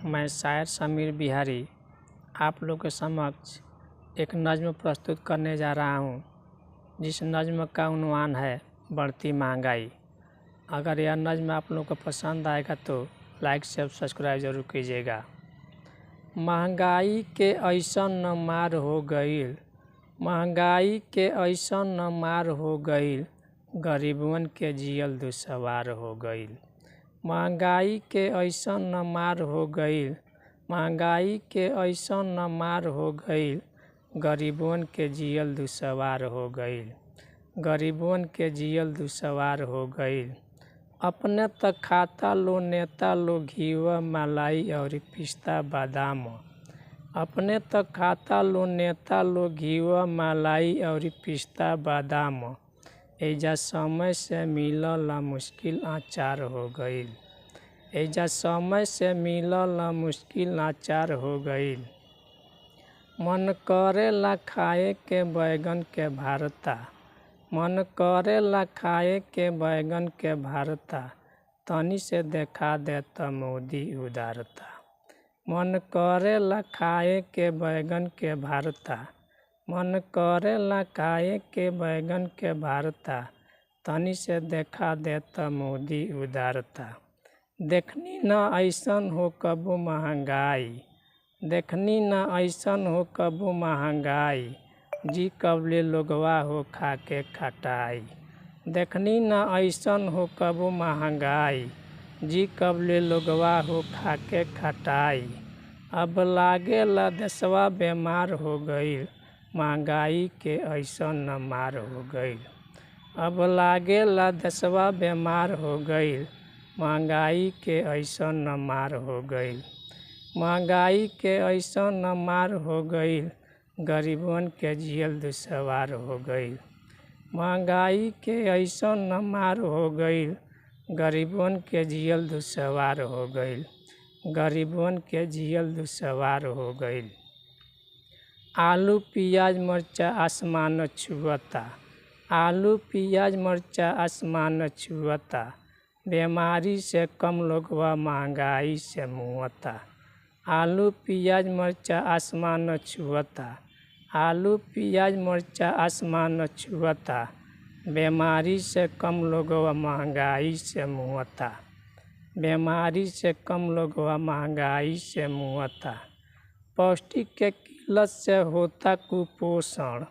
मैं शायर समीर बिहारी आप लोग के समक्ष एक नज़्म प्रस्तुत करने जा रहा हूँ, जिस नज़्म का उन्वान है बढ़ती महंगाई। अगर यह नज़्म आप लोग को पसंद आएगा तो लाइक से सब्सक्राइब ज़रूर कीजिएगा। महंगाई के ऐसन न मार हो गईल, महंगाई के ऐसन न मार हो गईल, गरीबवन के जियल दुसवार हो गईल। महंगाई के ऐसन न मार हो गईल, महंगाई के ऐसन न मार हो गईल, गरीबवन के जियल दुसवार हो गईल, गरीबवन के जियल दुसवार हो गईल। अपने तक खाता लो नेता लो घीवा मलाई और पिस्ता बादाम, अपने तक खाता लो नेता लो घीवा मलाई और पिस्ता बादाम। एजा समय से मिलल मुश्किल आचार हो गईल, एजा समय से मिलल मुश्किल आचार हो गईल। मन करेला खाए के बैगन के भरता, मन करेला खाए के बैगन के भरता, तनी से देखा दे त मोदी उदारता। मन करेला खाए के बैगन के भरता, मन करेला खाए के बैगन के भरता, तनी से देखा दे त मोदी उदारता। देखनी न ऐसन हो कबो महंगाई, देखनी न ऐसन हो कबो महंगाई, जी कबले लोगवा हो खाके खटाई। देखनी न ऐसन हो कबो महंगाई, जी कबले लोगवा हो खाके खटाई। अब लागेला देशवा बीमार हो गईल, महंगाई के ऐसन न मार हो गईल। अब लागेला देशवा बीमार हो गईल, महंगाई के ऐसन न मार हो गईल। महंगाई के ऐसन न मार हो गईल, गरीबवन के जियल दुसवार हो गईल। महंगाई के ऐसन न मार हो गईल, गरीबवन के जियल दुसवार हो गईल, गरीबवन के जियल दुसवार हो गईल। आलू पियाज मरचा आसमान छुअता, आलू पियाज मरचा आसमान छुअता, बीमारी से कम लोगवा महंगाई से मुअता। आलू पियाज मरचा आसमान छुअता, आलू पियाज मरचा आसमान छुअता, बीमारी से कम लोगवा महंगाई से मुअता, बीमारी से कम लोगवा महंगाई से मुअता। पौष्टिक के किल्लत से होता कुपोषण,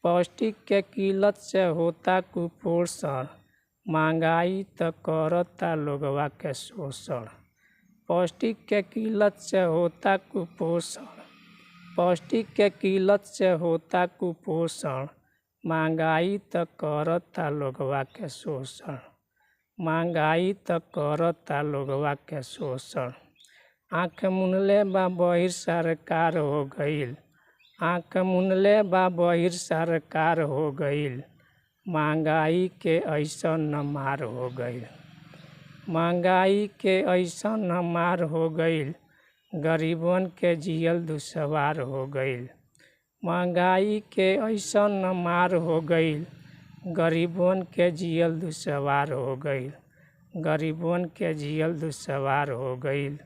पौष्टिक के किल्लत से होता कुपोषण, महंगाई त करता लोगवा के शोषण। पौष्टिक के किल्लत से होता कुपोषण, पौष्टिक के किल्लत से होता कुपोषण, महंगाई त करता लोगवा के शोषण, महंगाई त करता लोगवा के शोषण। आँख मुनले बा बहिर सरकार हो गईल, आँख मुनले बा बहिर सरकार हो गईल, महंगाई के ऐसन न मार हो गईल, महंगाई के ऐसन न मार हो गईल, गरीबवन के जियल दुसवार हो गईल। महंगाई के ऐसन न मार हो गईल, गरीबवन के जियल दुसवार हो गईल, गरीबवन के जियल दुसवार हो गईल,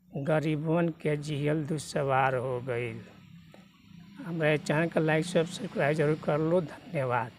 गरीबवन के जियल दुसवार हो गईल। हमारे चैनल का लाइक सब्सक्राइब जरूर कर लो। धन्यवाद।